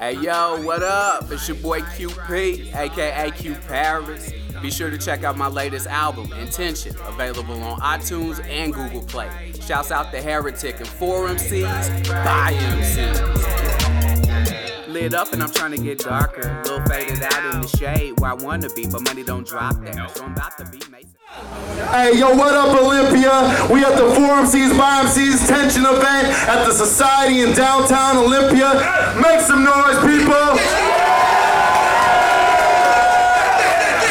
Hey yo, what up? It's your boy QP, aka Q Paris. Be sure to check out my latest album, Intention, available on iTunes and Google Play. Shouts out to Heretic and 4MCs, by MCs. Lit up and I'm trying to get darker. A little faded out in the shade where I wanna be, but money don't drop there. So I'm about to be Mason. Hey, yo, what up, Olympia? We at the 4MCs by MCs Tension event at the Society in downtown Olympia. Make some noise, people!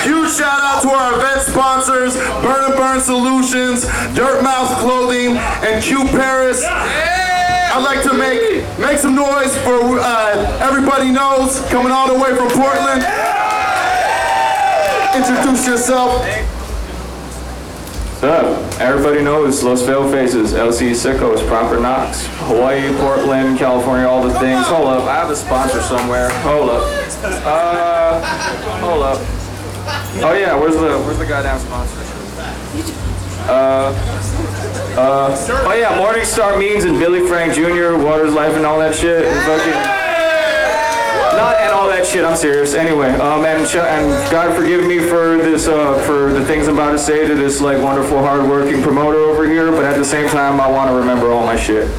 Huge shout out to our event sponsors, Burn Solutions, Dirt Mouse Clothing, and Q Paris. I'd like to make some noise for Everybody Knows, coming all the way from Portland. Introduce yourself. What's up? Everybody knows Los Fail Faces, LC Sickos, Proper Knox, Hawaii, Portland, California, all the things. Hold up, I have a sponsor somewhere. Hold up. Hold up. Oh yeah, where's the goddamn sponsor? Oh yeah, Morningstar Means and Billy Frank Jr., Waters Life and all that shit. And fucking, not and all that shit, I'm serious. Anyway, and God forgive me for this, for the things I'm about to say to this like wonderful, hardworking promoter over here, but at the same time, I want to remember all my shit.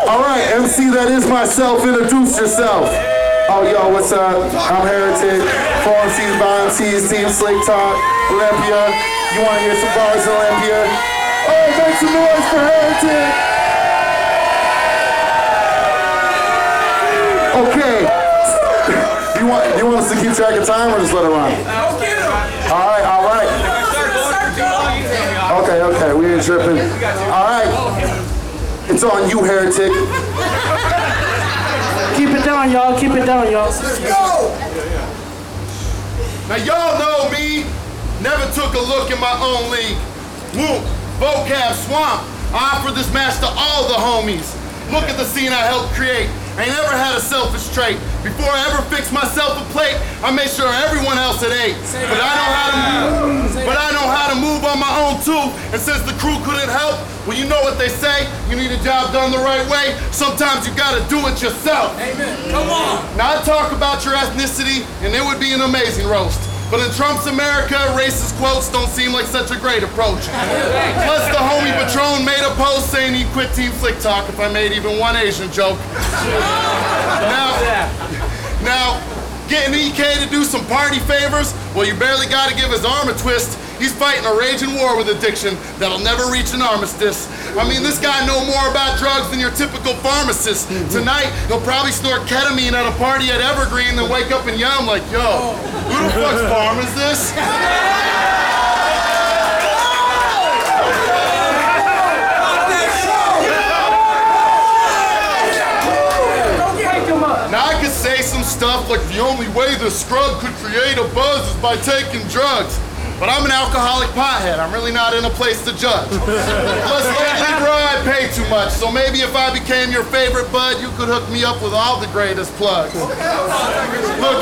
All right, MC, that is myself. Introduce yourself. Oh, yo, what's up? I'm Heretic, 4MCs by MCs, Team Slick Talk, Olympia. You want to hear some bars in Olympia? Oh, make some noise for Heretic. Okay. You want us to keep track of time or just let it run? All right. Okay, we ain't tripping. All right. It's on you, Heretic. Keep it down, y'all. Keep it down, y'all. Let's go! Now y'all know me. Never took a look in my own league. Whoop, vocab swamp. I offer this match to all the homies. Look at the scene I helped create. I ain't never had a selfish trait. Before I ever fixed myself a plate, I made sure everyone else had ate. But I know how to move on my own too. And since the crew couldn't help, well, you know what they say. You need a job done the right way. Sometimes you gotta do it yourself. Amen. Come on. Now I talk about your ethnicity, and it would be an amazing roast. But in Trump's America, racist quotes don't seem like such a great approach. Plus, the homie Patron made a post saying he'd quit Team Flick Talk if I made even one Asian joke. Now, getting EK to do some party favors, well, you barely gotta give his arm a twist. He's fighting a raging war with addiction that'll never reach an armistice. I mean, this guy know more about drugs than your typical pharmacist. Tonight, he'll probably snort ketamine at a party at Evergreen, then wake up and yell like, yo, who the fuck's farm is this? Now I could say some stuff like the only way the scrub could create a buzz is by taking drugs. But I'm an alcoholic pothead. I'm really not in a place to judge. Plus, lately, bro, I pay too much. So maybe if I became your favorite bud, you could hook me up with all the greatest plugs. Look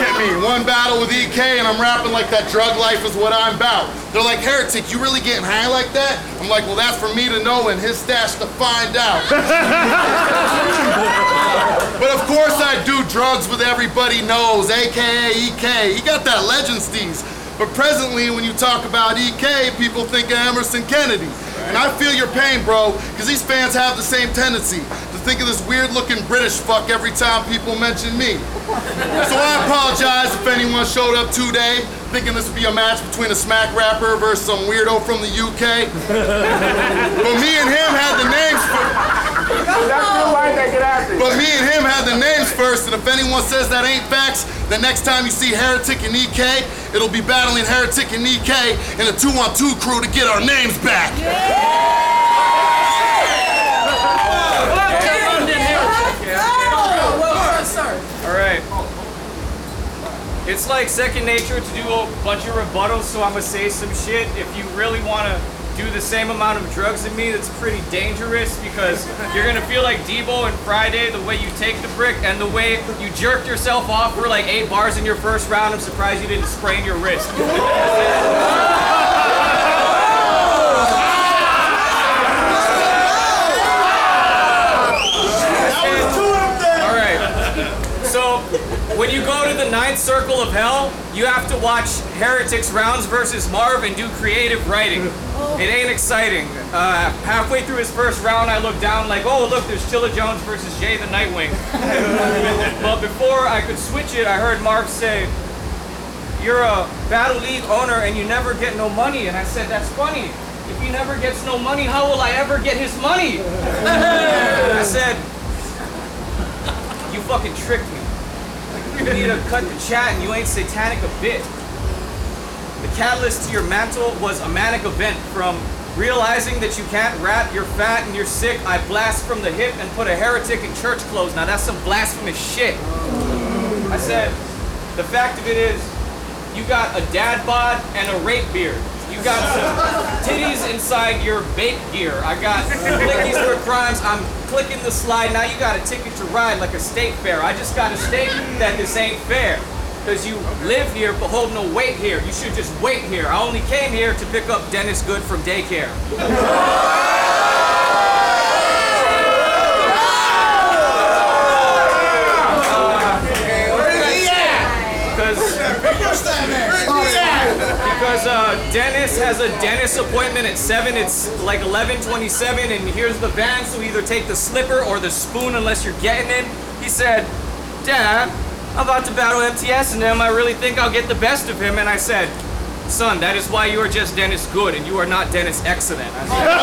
at me, one battle with EK and I'm rapping like that drug life is what I'm about. They're like, Heretic, you really getting high like that? I'm like, well, that's for me to know and his stash to find out. But of course I do drugs with Everybody Knows, AKA EK. He got that legend steez. But presently, when you talk about EK, people think of Emerson Kennedy. And I feel your pain, bro, because these fans have the same tendency to think of this weird-looking British fuck every time people mention me. So I apologize if anyone showed up today thinking this would be a match between a smack rapper versus some weirdo from the UK. But me and him had the names first, and if anyone says that ain't facts, then next time you see Heretic and EK, it'll be battling Heretic and EK in a 2-on-2 crew to get our names back. All right. It's like second nature to do a bunch of rebuttals, so I'm gonna say some shit. If you really wanna do the same amount of drugs as me, that's pretty dangerous because you're gonna feel like Debo and Friday, the way you take the brick and the way you jerked yourself off for like 8 bars in your first round. I'm surprised you didn't sprain your wrist. ninth circle of hell, you have to watch Heretic's Rounds versus Marv and do creative writing. It ain't exciting. Halfway through his first round, I looked down like, oh look, there's Chilla Jones versus Jay the Nightwing. But before I could switch it, I heard Marv say, "You're a Battle League owner and you never get no money." And I said, "That's funny. If he never gets no money, how will I ever get his money?" I said, "You fucking tricked me. You need to cut the chat and you ain't satanic a bit." The catalyst to your mantle was a manic event. From realizing that you can't rap, you're fat and you're sick, I blast from the hip and put a heretic in church clothes. Now that's some blasphemous shit. I said, the fact of it is, you got a dad bod and a rape beard. You got some titties inside your bake gear. I got clickies for crimes. I'm clicking the slide. Now you got a ticket to ride like a state fair. I just got to state that this ain't fair. Because you live here but hold no weight here. You should just wait here. I only came here to pick up Dennis Good from daycare. Because Dennis has a dentist appointment at 7. It's like 11:27, and here's the van, so either take the slipper or the spoon unless you're getting it. He said, "Dad, I'm about to battle MTS and him. I really think I'll get the best of him." And I said, "Son, that is why you are just Dennis Good and you are not Dennis Excellent." I said,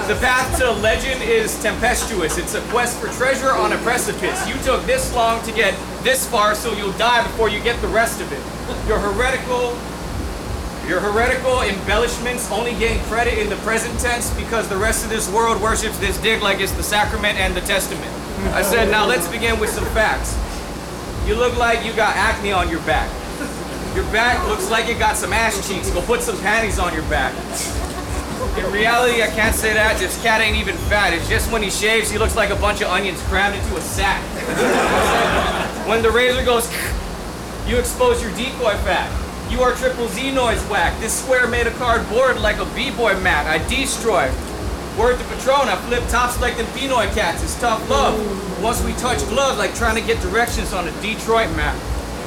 the path to legend is tempestuous. It's a quest for treasure on a precipice. You took this long to get this far, so you'll die before you get the rest of it. Your heretical embellishments only gain credit in the present tense because the rest of this world worships this dick like it's the sacrament and the testament. I said, now let's begin with some facts. You look like you got acne on your back. Your back looks like it got some ass cheeks. Go put some panties on your back. In reality, I can't say that. This cat ain't even fat. It's just when he shaves, he looks like a bunch of onions crammed into a sack. When the razor goes, you expose your decoy fat. You are triple Z noise whack. This square made of cardboard like a b-boy mat. I destroy. Word to Patron, I flip tops like them Pinoy cats. It's tough love. Once we touch gloves, like trying to get directions on a Detroit map.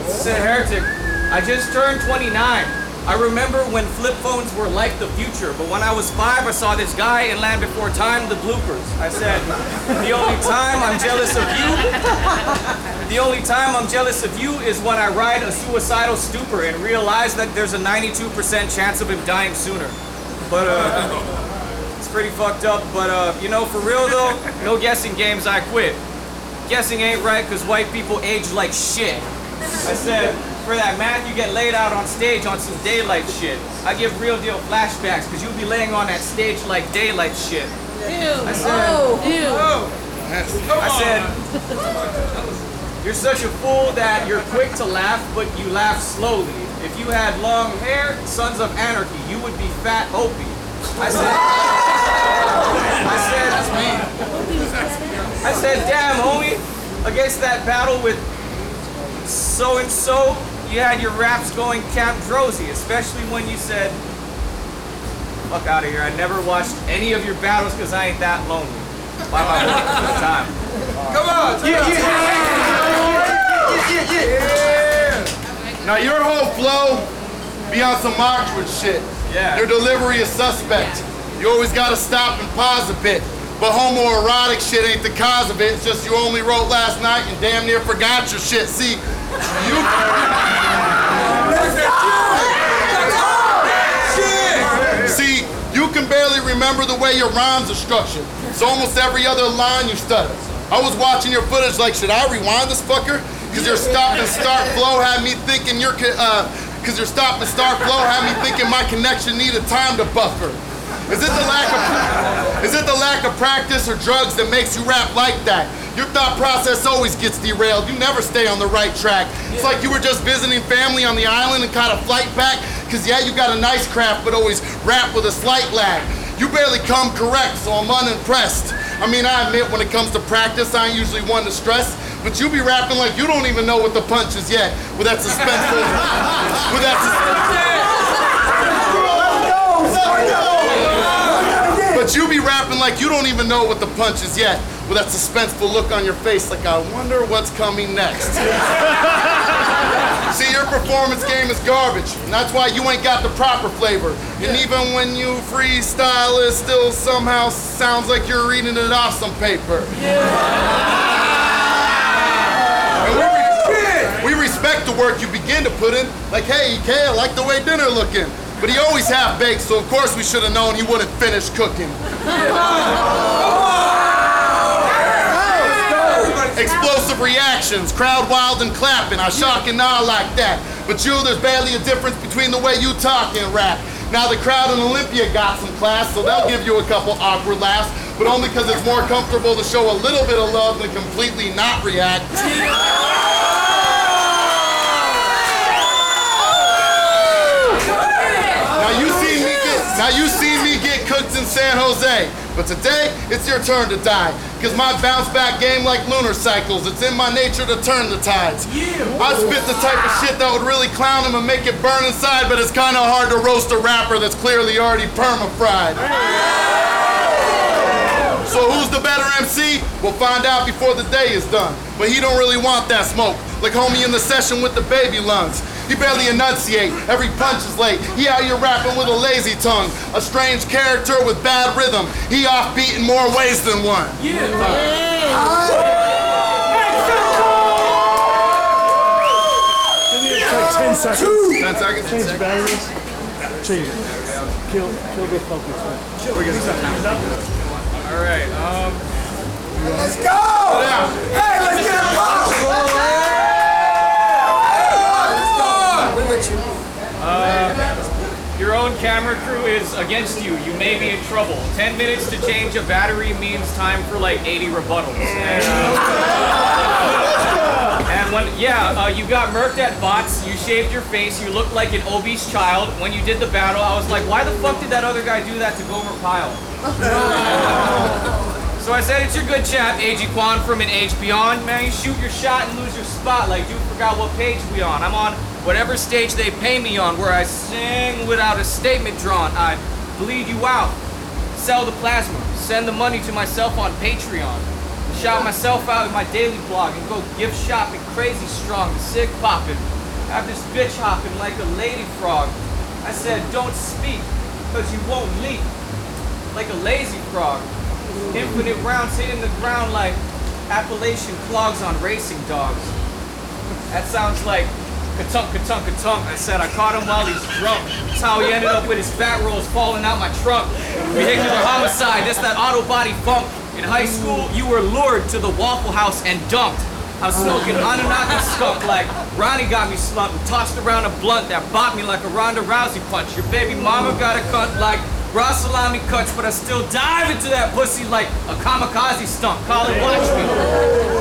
Said Heretic, I just turned 29. I remember when flip phones were like the future, but when I was 5, I saw this guy in Land Before Time, the bloopers. I said, the only time I'm jealous of you is when I ride a suicidal stupor and realize that there's a 92% chance of him dying sooner. But, it's pretty fucked up, but, you know, for real though, no guessing games, I quit. Guessing ain't right, because white people age like shit. I said, for that math, you get laid out on stage on some daylight shit. I give real deal flashbacks, because you'll be laying on that stage like daylight shit. I said, you're such a fool that you're quick to laugh, but you laugh slowly. If you had long hair, Sons of Anarchy, you would be fat Opie. I said, damn, homie, against that battle with so-and-so, you had your raps going Camp Drosy, especially when you said, fuck out of here, I never watched any of your battles because I ain't that lonely. By my time. Come on! Yeah! Now your whole flow be on some Marchwood shit. Yeah. Your delivery is suspect. You always gotta stop and pause a bit. But homoerotic shit ain't the cause of it. It's just you only wrote last night and damn near forgot your shit. See, you can barely remember the way your rhymes are structured. So almost every other line you stutter. I was watching your footage like, should I rewind this fucker? Because your stop and start flow had me thinking my connection needed time to buffer. Is it the lack of practice or drugs that makes you rap like that? Your thought process always gets derailed. You never stay on the right track. It's like you were just visiting family on the island and caught a flight back, because yeah, you got a nice craft, but always rap with a slight lag. You barely come correct, so I'm unimpressed. I mean, I admit when it comes to practice, I ain't usually one to stress, But you be rapping like you don't even know what the punch is yet. With that suspenseful, with that But you be rapping like you don't even know what the punch is yet. With that suspenseful look on your face like I wonder what's coming next. See, your performance game is garbage, and that's why you ain't got the proper flavor. And even when you freestyle, it still somehow sounds like you're reading it off some paper. And we respect the work you begin to put in. Like, hey, EK, I like the way dinner looking. But he always half-baked, so of course we should have known he wouldn't finish cooking. Explosive reactions, crowd wild and clapping. I shock and awe like that. But you, there's barely a difference between the way you talk and rap. Now the crowd in Olympia got some class, so they'll give you a couple awkward laughs, but only because it's more comfortable to show a little bit of love than completely not react. Now you seen me get cooked in San Jose, but today it's your turn to die. Cause my bounce back game like lunar cycles, it's in my nature to turn the tides. I spit the type of shit that would really clown him and make it burn inside, but it's kinda hard to roast a rapper that's clearly already perma-fried. So who's the better MC? We'll find out before the day is done. But he don't really want that smoke, like homie in the session with the baby lungs. He barely enunciate, every punch is late. He out here rapping with a lazy tongue. A strange character with bad rhythm. He offbeat in more ways than one. Yeah. 10 seconds. 10 seconds? Change the batteries. Change it. Kill the focus. We're getting something. All right, Let's go! Hey, let's get a pop! your own camera crew is against you. You may be in trouble. 10 minutes to change a battery means time for like 80 rebuttals. And when, you got murked at bots, you shaved your face, you looked like an obese child. When you did the battle, I was like, why the fuck did that other guy do that to Gomer Pyle? So I said, it's your good chap, A.G. Kwan from An Age Beyond. Man, you shoot your shot and lose your spot. Like, dude forgot what page we on. I'm on whatever stage they pay me on, where I sing without a statement drawn. I bleed you out, sell the plasma, send the money to myself on Patreon, shout myself out in my daily blog, and go gift shopping crazy strong, the cig popping, have this bitch hopping like a lady frog. I said, don't speak, cause you won't leap, like a lazy frog. Infinite rounds hitting the ground like Appalachian clogs on racing dogs. That sounds like ka-tunk, ka-tunk, ka-tunk. I said I caught him while he's drunk. That's how he ended up with his fat rolls falling out my trunk. Vehicular homicide, that's that auto body funk. In high school, you were lured to the Waffle House and dumped. I'm smoking Anunnaki skunk like Ronnie got me slumped and tossed around a blunt that bopped me like a Ronda Rousey punch. Your baby mama got a cunt like raw salami cuts, but I still dive into that pussy like a kamikaze stunt. Colin, watch me.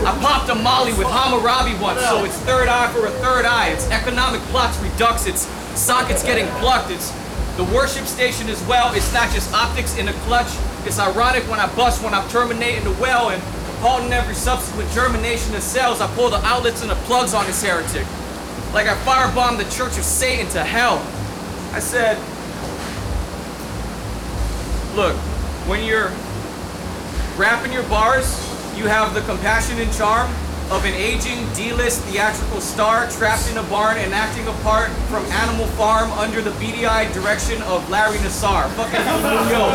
I popped a molly with Hammurabi once, so it's third eye for a third eye. It's economic plots redux, it's sockets getting plucked, it's the worship station as well. It's not just optics in a clutch. It's ironic when I bust when I'm terminating the well and halting every subsequent germination of cells. I pull the outlets and the plugs on this heretic. Like I firebombed the Church of Satan to hell. I said, look, when you're rapping your bars, you have the compassion and charm of an aging D-list theatrical star trapped in a barn and acting a part from Animal Farm under the beady-eyed direction of Larry Nassar. Fucking yo,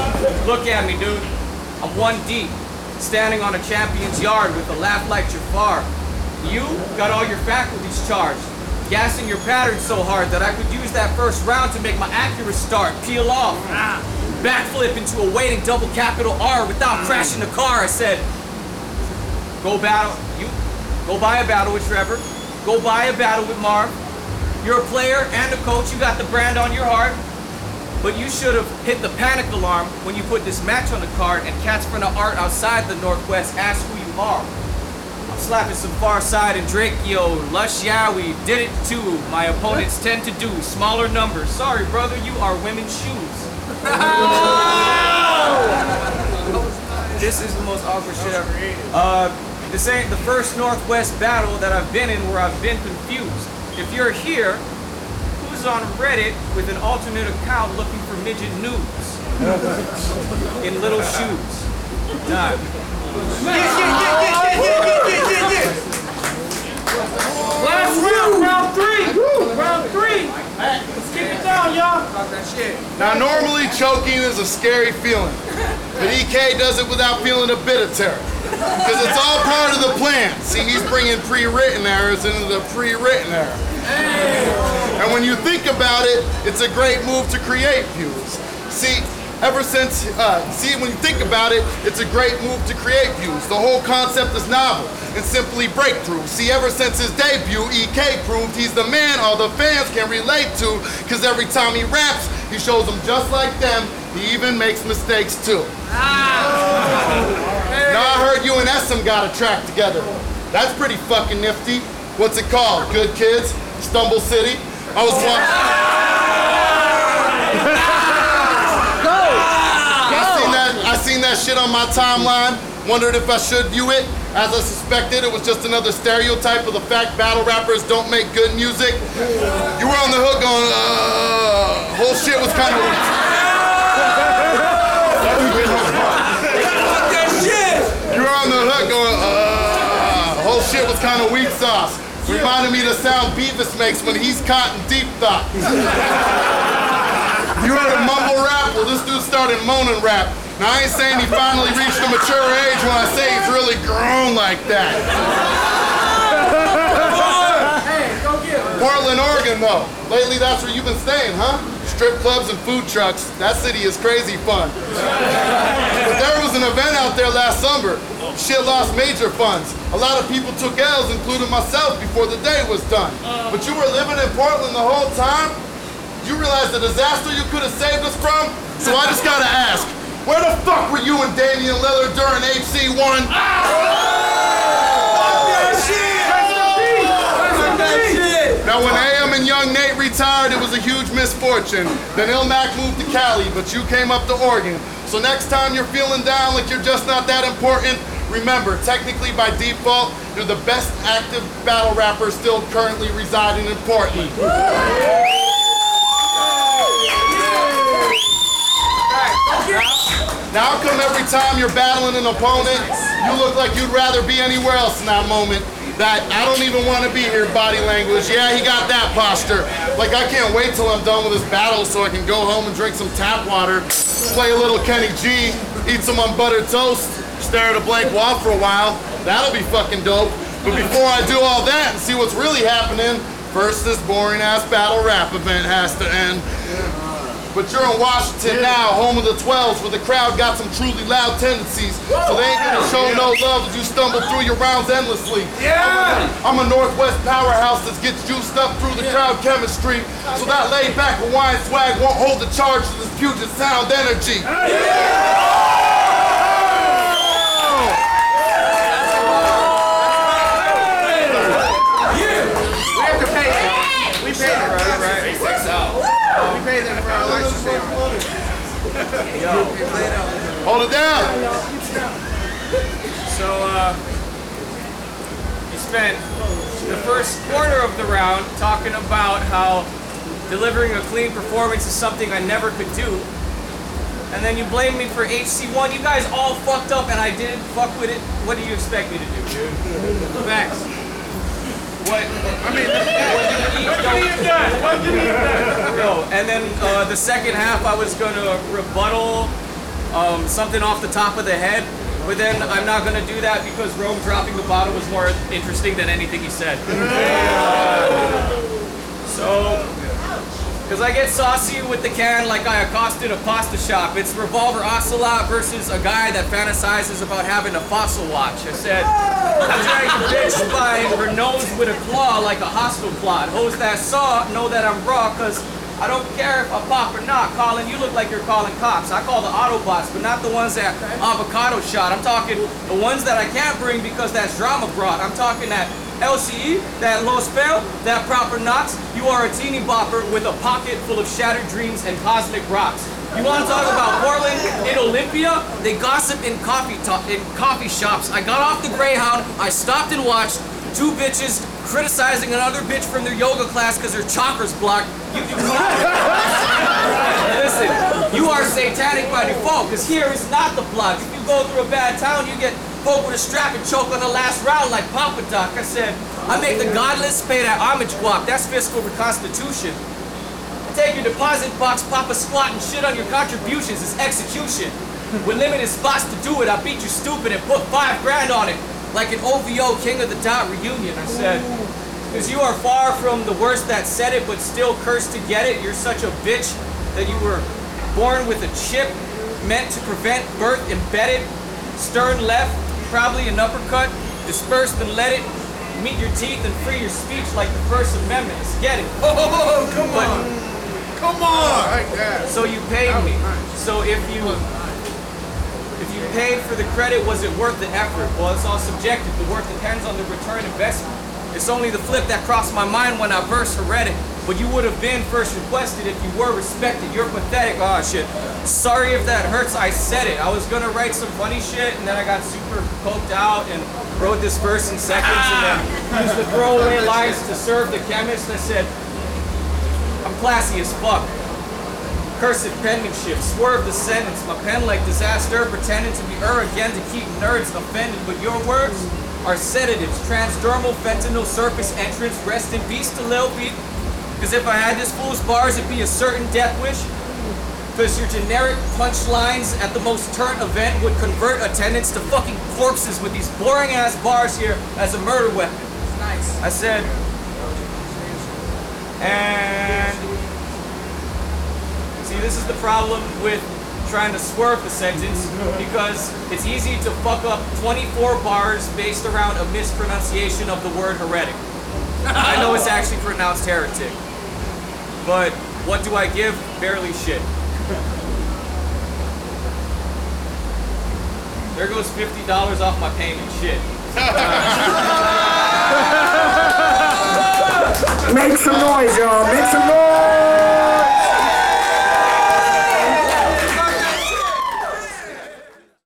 look at me, dude. I'm one deep, standing on a champion's yard with a laugh like Jafar. You got all your faculties charged, gassing your pattern so hard that I could use that first round to make my accurate start peel off. Backflip into a waiting double capital R without crashing the car. I said, go buy a battle with Trevor. Go buy a battle with Marv. You're a player and a coach. You got the brand on your heart. But you should have hit the panic alarm when you put this match on the card and cats from the art outside the Northwest ask who you are. I'm slapping some Far Side and Drake, yo, Lush, yeah, we did it too. My opponents tend to do smaller numbers. Sorry, brother, you are women's shoes. This is the most awkward shit ever. This ain't the first Northwest battle that I've been in where I've been confused. If you're here, who's on Reddit with an alternate account looking for midget nudes? In little shoes. Done. Last round three. Round three. Let's keep it down, y'all. Now, normally choking is a scary feeling, but EK does it without feeling a bit of terror. Because it's all part of the plan. See, he's bringing pre-written errors into the pre-written error. And when you think about it, it's a great move to create views. See, when you think about it, it's a great move to create views. The whole concept is novel and simply breakthrough. See, ever since his debut, EK proved he's the man all the fans can relate to, because every time he raps, he shows them just like them. He even makes mistakes too. Now I heard you and SM got a track together. That's pretty fucking nifty. What's it called? Good Kids? Stumble City? I was watching. I seen that shit on my timeline. Wondered if I should view it. As I suspected, it was just another stereotype of the fact battle rappers don't make good music. You were on the hook going, whole shit was kind of. You were on the hook going, whole shit was kind of weak sauce. Reminded me of the sound Beavis makes when he's caught in deep thought. You heard a mumble rap? Well, this dude started moaning rap. Now, I ain't saying he finally reached a mature age when I say he's really grown like that. Portland, Oregon, though. Lately, that's where you've been staying, huh? Strip clubs and food trucks. That city is crazy fun. But there was an event out there last summer. Shit lost major funds. A lot of people took L's, including myself, before the day was done. But you were living in Portland the whole time? You realize the disaster you could have saved us from? So I just gotta ask, where the fuck were you and Damian Lillard during HC1? Now when AM and Young Nate retired, it was a huge misfortune. Then Ilmac moved to Cali, but you came up to Oregon. So next time you're feeling down like you're just not that important, remember, technically by default, you're the best active battle rapper still currently residing in Portland. Now come every time you're battling an opponent, you look like you'd rather be anywhere else in that moment. That I don't even want to be here body language. Yeah, he got that posture. Like I can't wait till I'm done with this battle so I can go home and drink some tap water, play a little Kenny G, eat some unbuttered toast, stare at a blank wall for a while. That'll be fucking dope. But before I do all that and see what's really happening, first this boring ass battle rap event has to end. But you're in Washington now, home of the 12s, where the crowd got some truly loud tendencies. So they ain't gonna show no love as you stumble through your rounds endlessly. I'm a Northwest powerhouse that gets juiced up through the crowd chemistry. So that laid back Hawaiian swag won't hold the charge to this Puget Sound energy. Hold it down. So, you spent the first quarter of the round talking about how delivering a clean performance is something I never could do. And then you blamed me for HC1. You guys all fucked up and I didn't fuck with it. What do you expect me to do, dude? Facts. What? I mean, what did you done? What did you done? No, and then the second half I was gonna rebuttal something off the top of the head, but then I'm not gonna do that because Rome dropping the bottle was more interesting than anything he said. Because I get saucy with the can like I accosted a pasta shop. It's Revolver Ocelot versus a guy that fantasizes about having a fossil watch. I said, I drag a bitch by her nose with a claw like a hostile plot. Hoes that saw know that I'm raw, cause I don't care if I pop or not. Colin, you look like you're calling cops. I call the Autobots, but not the ones that avocado shot. I'm talking the ones that I can't bring because that's drama brought. I'm talking that LCE, that low spell, that proper knots. You are a teeny bopper with a pocket full of shattered dreams and cosmic rocks. You want to talk about Portland? In Olympia, they gossip in coffee shops. I got off the Greyhound, I stopped and watched two bitches criticizing another bitch from their yoga class because her chakra's blocked. You do not. Listen, you are satanic by default, because here is not the block. If you go through a bad town, you get poked with a strap and choke on the last round like Papa Doc. I said, I make the godless pay that homage guap. That's fiscal reconstitution. Take your deposit box, pop a squat, and shit on your contributions. It's execution. With limited spots to do it, I beat you stupid and put $5 grand on it. Like an OVO King of the Dot reunion, I said. Because you are far from the worst that said it, but still cursed to get it. You're such a bitch that you were born with a chip meant to prevent birth embedded. Stern left, probably an uppercut. Dispersed and let it meet your teeth and free your speech like the First Amendment. Let's get it. Oh, come on. Come on. So you paid me. So if you paid for the credit, was it worth the effort? Well, it's all subjective. The work depends on the return investment. It's only the flip that crossed my mind when I versed Heretic. But you would have been first requested if you were respected. You're pathetic. Oh, shit. Sorry if that hurts. I said it. I was going to write some funny shit, and then I got super coked out and wrote this verse in seconds, and then used the throwaway lines to serve the chemist. I said, I'm classy as fuck. Cursive penmanship, swerve the sentence. My pen like disaster, pretending to be again to keep nerds offended. But your words are sedatives, transdermal fentanyl surface entrance. Rest in peace to Lil Peep. Because if I had this fool's bars, it'd be a certain death wish. Because your generic punchlines at the most turnt event would convert attendants to fucking corpses with these boring ass bars here as a murder weapon. Nice. I said, and see, this is the problem with trying to swerve the sentence, because it's easy to fuck up 24 bars based around a mispronunciation of the word heretic. I know it's actually pronounced heretic, but what do I give? Barely shit. There goes $50 off my payment. Shit. Make some noise, y'all. Make some noise.